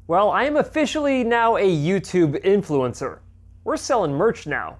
Well, I am officially now a YouTube influencer. We're selling merch now.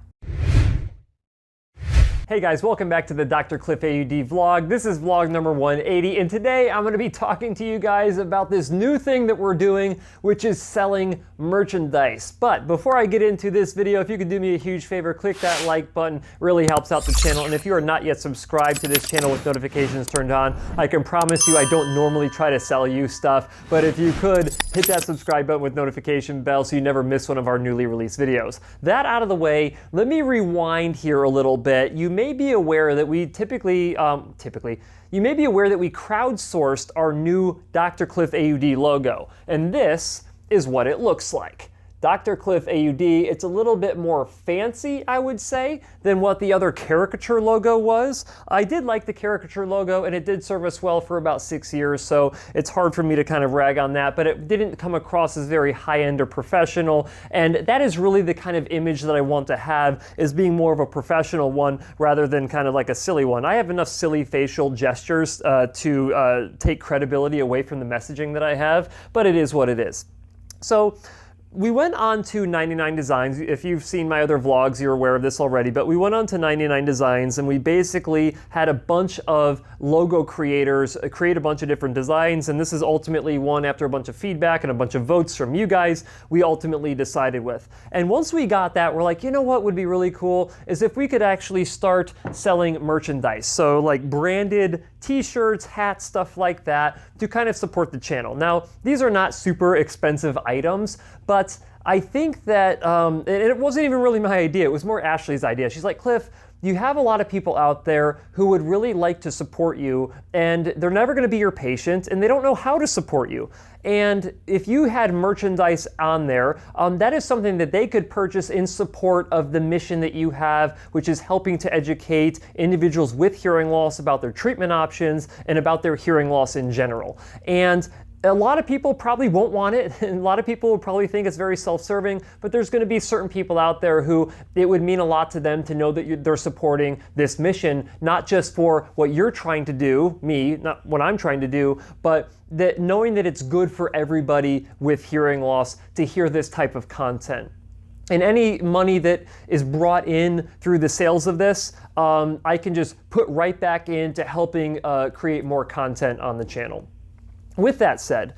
Hey guys, welcome back to the DrCliffAuD vlog. This is vlog number 180, and today I'm going to be talking to you guys about this new thing that we're doing, which is selling merchandise. But before I get into this video, if you could do me a huge favor, click that like button, really helps out the channel. And if you are not yet subscribed to this channel with notifications turned on, I can promise you I don't normally try to sell you stuff, but if you could, hit that subscribe button with notification bell so you never miss one of our newly released videos. That out of the way, let me rewind here a little bit. You may be aware that we you may be aware that we crowdsourced our new DrCliffAuD logo, and this is what it looks like. DrCliffAuD, it's a little bit more fancy, I would say, than what the other caricature logo was. I did like the caricature logo, and it did serve us well for about 6 years, so it's hard for me to kind of rag on that, but it didn't come across as very high-end or professional, and that is really the kind of image that I want to have, is being more of a professional one rather than kind of like a silly one. I have enough silly facial gestures to take credibility away from the messaging that I have, but it is what it is. So, we went on to 99 Designs. If you've seen my other vlogs, you're aware of this already, but we went on to 99 Designs and we basically had a bunch of logo creators create a bunch of different designs, and this is ultimately one after a bunch of feedback and a bunch of votes from you guys, we ultimately decided with. And once we got that, we're like, you know what would be really cool is if we could actually start selling merchandise. So like branded t-shirts, hats, stuff like that to kind of support the channel. Now, these are not super expensive items, but I think that, and it wasn't even really my idea, it was more Ashley's idea. She's like, Cliff, you have a lot of people out there who would really like to support you, and they're never gonna be your patient, and they don't know how to support you. And if you had merchandise on there, that is something that they could purchase in support of the mission that you have, which is helping to educate individuals with hearing loss about their treatment options and about their hearing loss in general. And a lot of people probably won't want it, and a lot of people will probably think it's very self-serving, but there's going to be certain people out there who it would mean a lot to them to know that they're supporting this mission, not just for what you're trying to do, me, not what I'm trying to do, but that knowing that it's good for everybody with hearing loss to hear this type of content. And any money that is brought in through the sales of this, I can just put right back into helping create more content on the channel. With that said,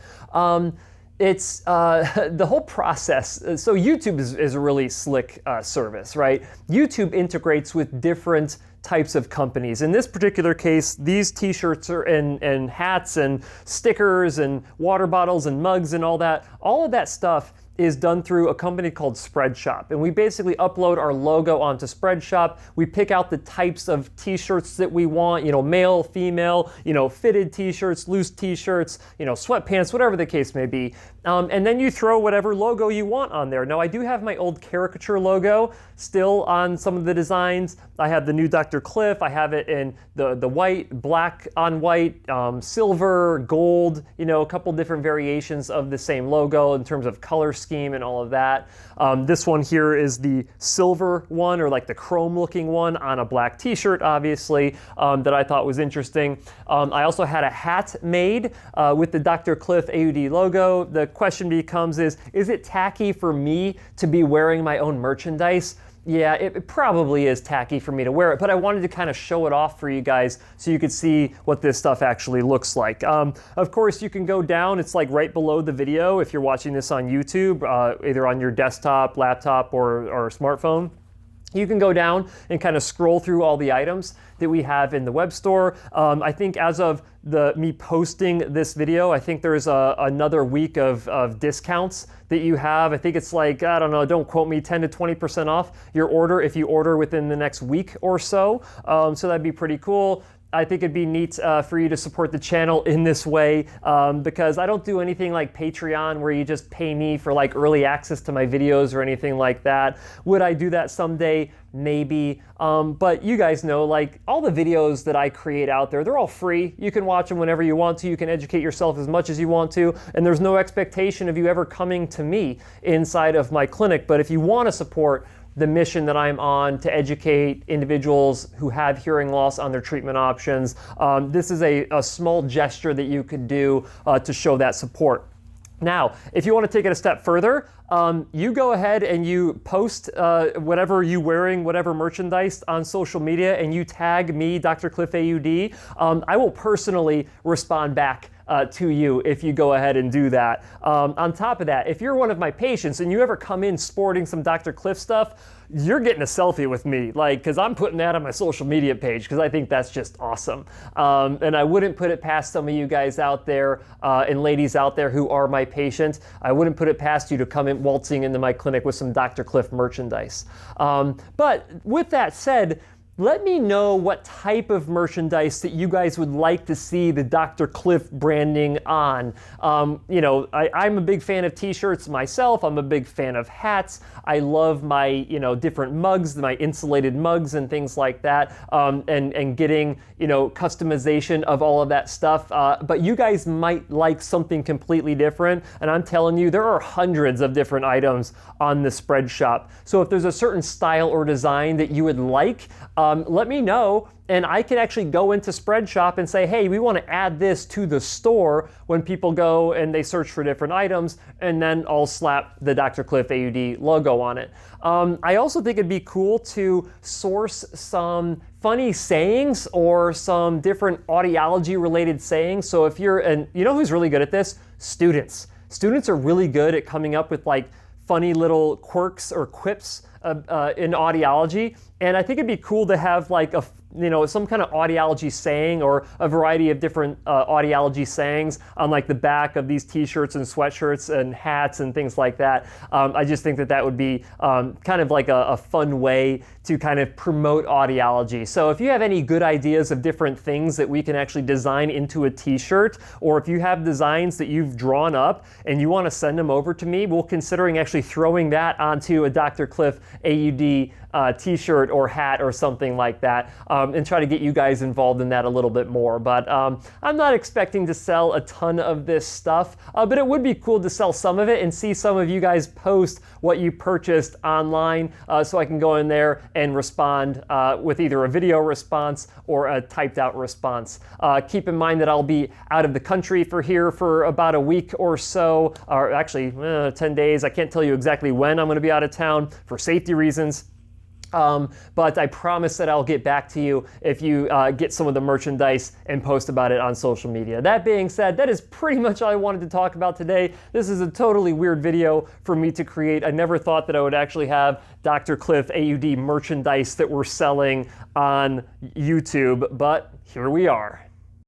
it's the whole process. So YouTube is a really slick service, right? YouTube integrates with different types of companies. In this particular case, these t-shirts and hats and stickers and water bottles and mugs and all of that stuff is done through a company called Spreadshop. And we basically upload our logo onto Spreadshop. We pick out the types of t-shirts that we want, you know, male, female, you know, fitted t-shirts, loose t-shirts, you know, sweatpants, whatever the case may be. And then you throw whatever logo you want on there. Now, I do have my old caricature logo still on some of the designs. I have the new Dr. Cliff. I have it in the white, black on white, silver, gold, you know, a couple different variations of the same logo in terms of color scheme and all of that. This one here is the silver one, or like the chrome looking one on a black t-shirt, obviously, that I thought was interesting. I also had a hat made with the DrCliffAuD logo. The question becomes is it tacky for me to be wearing my own merchandise? Yeah, it probably is tacky for me to wear it, but I wanted to kind of show it off for you guys so you could see what this stuff actually looks like. Of course, you can go down, it's like right below the video if you're watching this on YouTube, either on your desktop, laptop, or smartphone. You can go down and kind of scroll through all the items that we have in the web store. I think as of me posting this video, I think there's another week of discounts that you have. I think it's like, I don't know, don't quote me, 10 to 20% off your order if you order within the next week or so. So that'd be pretty cool. I think it'd be neat for you to support the channel in this way because I don't do anything like Patreon where you just pay me for like early access to my videos or anything like that. Would I do that someday? Maybe. But you guys know, like, all the videos that I create out there, they're all free. You can watch them whenever you want to. You can educate yourself as much as you want to. And there's no expectation of you ever coming to me inside of my clinic. But if you want to support the mission that I'm on to educate individuals who have hearing loss on their treatment options, this is a small gesture that you could do to show that support. Now, if you want to take it a step further, you go ahead and you post whatever you're wearing, whatever merchandise on social media, and you tag me, DrCliffAuD. I will personally respond back to you if you go ahead and do that. On top of that, if you're one of my patients and you ever come in sporting some Dr. Cliff stuff, you're getting a selfie with me, like, because I'm putting that on my social media page because I think that's just awesome. And I wouldn't put it past some of you guys out there and ladies out there who are my patients. I wouldn't put it past you to come in waltzing into my clinic with some Dr. Cliff merchandise. But with that said, let me know what type of merchandise that you guys would like to see the Dr. Cliff branding on. You know, I'm a big fan of t-shirts myself. I'm a big fan of hats. I love my, you know, different mugs, my insulated mugs and things like that, and getting, you know, customization of all of that stuff. But you guys might like something completely different. And I'm telling you, there are hundreds of different items on the spread shop. So if there's a certain style or design that you would like, let me know, and I can actually go into Spreadshop and say, hey, we want to add this to the store when people go and they search for different items, and then I'll slap the DrCliffAuD logo on it. I also think it'd be cool to source some funny sayings or some different audiology related sayings. So if you're, and you know who's really good at this? Students. Students are really good at coming up with like funny little quirks or quips in audiology, and I think it'd be cool to have like a, you know, some kind of audiology saying or a variety of different audiology sayings on like the back of these t-shirts and sweatshirts and hats and things like that. I just think that that would be kind of like a fun way to kind of promote audiology. So if you have any good ideas of different things that we can actually design into a t-shirt, or if you have designs that you've drawn up and you want to send them over to me, we're considering actually throwing that onto a Dr. Cliff AUD t-shirt or hat or something like that, and try to get you guys involved in that a little bit more. But I'm not expecting to sell a ton of this stuff, but it would be cool to sell some of it and see some of you guys post what you purchased online, so I can go in there and respond with either a video response or a typed out response. Keep in mind that I'll be out of the country for about a week or so, or actually 10 days. I can't tell you exactly when I'm going to be out of town for safety reasons. But I promise that I'll get back to you if you get some of the merchandise and post about it on social media. That being said, that is pretty much all I wanted to talk about today. This is a totally weird video for me to create. I never thought that I would actually have DrCliffAuD merchandise that we're selling on YouTube, but here we are.